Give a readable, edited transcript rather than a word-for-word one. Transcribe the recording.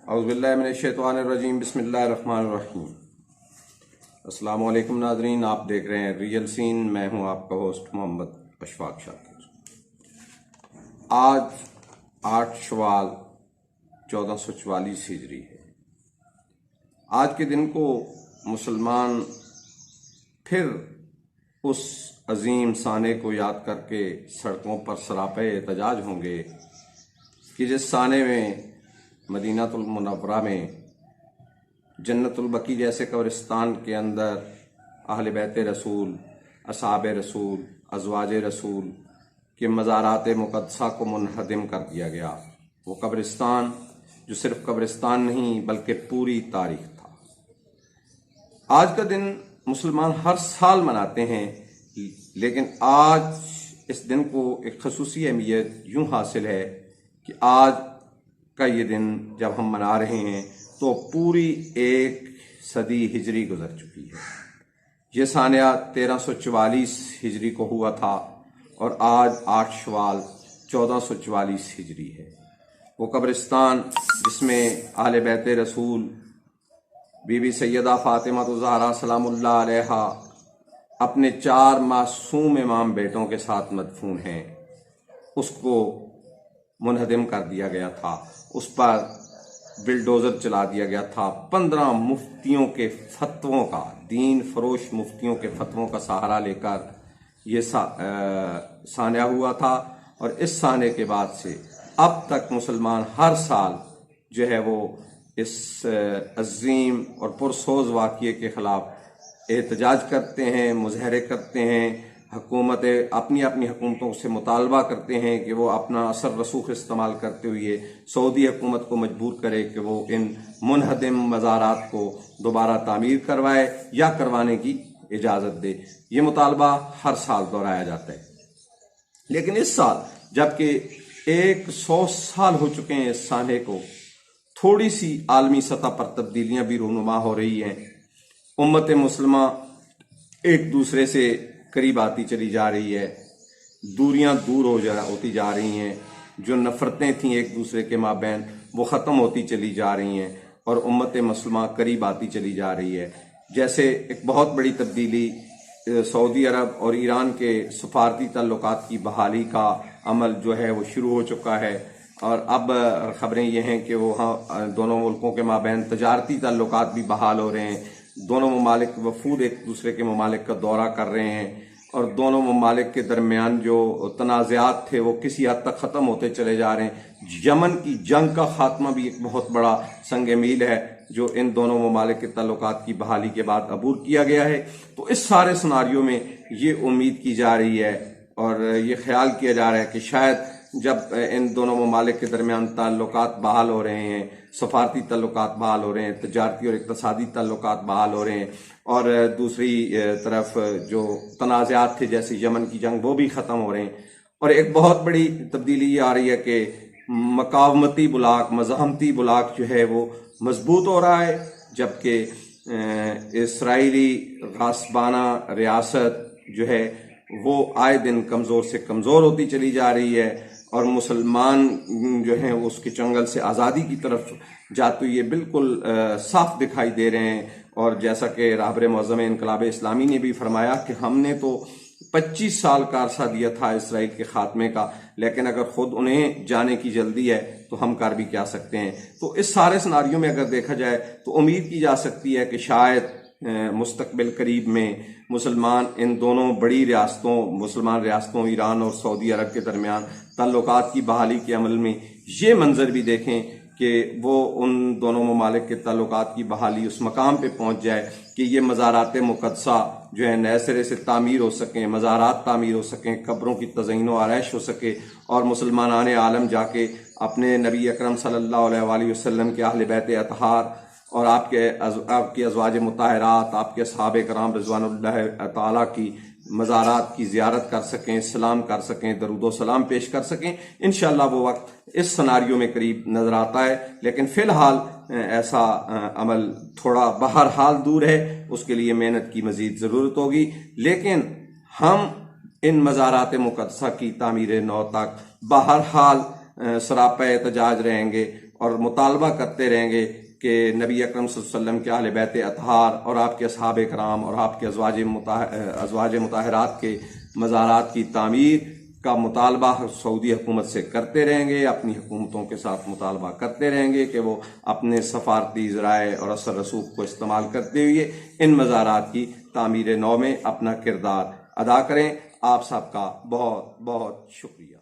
औज़ुबिल्लाहि मिनश्शैतानिर्रजीम बिस्मिल्लाहिर्रहमानिर्रहीम। अस्सलामु अलैकुम नाज़रीन, आप देख रहे हैं रियल सीन। मैं हूं आपका होस्ट मोहम्मद अशफाक शाकिर। आज 8 शवाल 1444 हिजरी है। आज के दिन को मुसलमान फिर उस अजीम साने को याद करके सड़कों पर सरापे एहतजाज होंगे कि जिस साने में मदीनातुल मुनव्वरा में जन्नतुल बकी जैसे कब्रिस्तान के अंदर अहले बैत रसूल, असहाब रसूल, अज़वाज रसूल के मज़ारात मुक़द्दसा को मुनहदिम कर दिया गया। वो कब्रिस्तान जो सिर्फ कब्रिस्तान नहीं बल्कि पूरी तारीख था। आज का दिन मुसलमान हर साल मनाते हैं, लेकिन आज इस दिन को एक खसूसी अहमियत यूँ हासिल है कि आज का ये दिन जब हम मना रहे हैं तो पूरी एक सदी हिजरी गुजर चुकी है। ये सानिया 1344 हिजरी को हुआ था और आज 8 शवाल 1444 हिजरी है। वो कब्रिस्तान जिसमें अहले बैत रसूल बीबी सैयदा फातिमा ज़हरा सलामुल्लाह अलैहा अपने 4 मासूम इमाम बेटों के साथ मदफून हैं, उसको मुनहदिम कर दिया गया था। उस पर बिल्डोज़र चला दिया गया था। 15 मुफ्तियों के फतवों का, दीन फरोश मुफ्तियों के फतवों का सहारा लेकर ये सानिया हुआ था। और इस साने के बाद से अब तक मुसलमान हर साल जो है वो इस अजीम और पुरसोज वाक़ये के ख़िलाफ़ एहतजाज करते हैं, मुज़ाहरे करते हैं। हुकूमत अपनी हुकूमतों से मुतालबा करते हैं कि वो अपना असर रसूख इस्तेमाल करते हुए सऊदी हुकूमत को मजबूर करे कि वो इन मुनहदिम मज़ारात को दोबारा तामीर करवाए या करवाने की इजाज़त दे। ये मुतालबा हर साल दोहराया जाता है, लेकिन इस साल जबकि 100 साल हो चुके हैं इस साने को, थोड़ी सी आलमी सतह पर तब्दीलियाँ भी रूनुमा हो रही हैं। उम्मत मुस्लिमा एक दूसरे से करीब आती चली जा रही है, दूरियां दूर होती जा रही हैं। जो नफ़रतें थीं एक दूसरे के माबैन वो ख़त्म होती चली जा रही हैं और उम्मत मुस्लिमा करीब आती चली जा रही है। जैसे एक बहुत बड़ी तब्दीली सऊदी अरब और ईरान के सफारती ताल्लुकात की बहाली का अमल जो है वो शुरू हो चुका है। और अब ख़बरें ये हैं कि वो दोनों मुल्कों के माबैन तजारती ताल्लुकात भी बहाल हो रहे हैं। दोनों ममालिक वफूद एक दूसरे के ममालिक का दौरा कर रहे हैं और दोनों ममालिक के दरमियान जो तनाज़ात थे वो किसी हद तक ख़त्म होते चले जा रहे हैं। यमन की जंग का खात्मा भी एक बहुत बड़ा संग मील है जो इन दोनों ममालिक के ताल्लुकात की बहाली के बाद अबूर किया गया है। तो इस सारे सिनारियों में ये उम्मीद की जा रही है और ये ख्याल किया जा रहा है कि शायद जब इन दोनों ममालिक के दरमियान ताल्लुकात बहाल हो रहे हैं, सफारती ताल्लुकात बहाल हो रहे हैं, तजारती और इक़्तिसादी ताल्लुकात बहाल हो रहे हैं और दूसरी तरफ जो तनाज़ात थे जैसे यमन की जंग वो भी ख़त्म हो रहे हैं। और एक बहुत बड़ी तब्दीली ये आ रही है कि मकावमती बुलाक, मज़ाहमती बुलाक जो है वो मजबूत हो रहा है, जबकि इसराइली गासबाना रियासत जो है वो आए दिन कमज़ोर से कमज़ोर होती चली जा रही है और मुसलमान जो हैं वो उसके चंगल से आज़ादी की तरफ जाते हुए बिल्कुल साफ दिखाई दे रहे हैं। और जैसा कि रहबर मुअज़्ज़म इनक़लाब इस्लामी ने भी फरमाया कि हमने तो 25 साल का अरसा दिया था इसराइल के खात्मे का, लेकिन अगर खुद उन्हें जाने की जल्दी है तो हम कर भी क्या सकते हैं। तो इस सारे सिनारियों में अगर देखा जाए तो उम्मीद की जा सकती है कि शायद मुस्तक़बिल करीब में मुसलमान इन दोनों बड़ी रियासतों, मुसलमान रियासतों ईरान और सऊदी अरब के दरमियान ताल्लुकात की बहाली के अमल में ये मंजर भी देखें कि वो उन दोनों ममालिक के ताल्लुकात की बहाली उस मकाम पे पहुंच जाए कि ये मज़ारात मुक़द्दसा जो है नए सिरे से तामीर हो सकें, मज़ारात तामीर हो सकें, कब्रों की तज़यीन व आरैश हो सके और मुसलमानान आलम जाके अपने नबी अकरम सल्लल्लाहु अलैहि वसल्लम के अहले बैत अतहार और आपके अज़वाज मुताहरात, आपके असहाबे कराम रिज़वानुल्लाह ताला की मज़ारात की ज़ियारत कर सकें, सलाम कर सकें, दरूद व सलाम पेश कर सकें। इंशाअल्लाह वो वक्त इस सिनारियों में करीब नज़र आता है, लेकिन फ़िलहाल ऐसा अमल थोड़ा बहरहाल दूर है, उसके लिए मेहनत की मज़ीद ज़रूरत होगी। लेकिन हम इन मज़ारात मुक़द्दसा की तामीर नौ तक बहरहाल सरापा एहतजाज रहेंगे اور مطالبہ کرتے رہیں گے کہ نبی اکرم صلی اللہ علیہ وسلم کے اہل بیت اطہار اور آپ کے اصحاب کرام اور آپ کے ازواج مطہرات کے مزارات کی تعمیر کا مطالبہ سعودی حکومت سے کرتے رہیں گے، اپنی حکومتوں کے ساتھ مطالبہ کرتے رہیں گے کہ وہ اپنے سفارتی ذرائع اور اثر رسوخ کو استعمال کرتے ہوئے ان مزارات کی تعمیر نو میں اپنا کردار ادا کریں۔ آپ سب کا بہت بہت شکریہ۔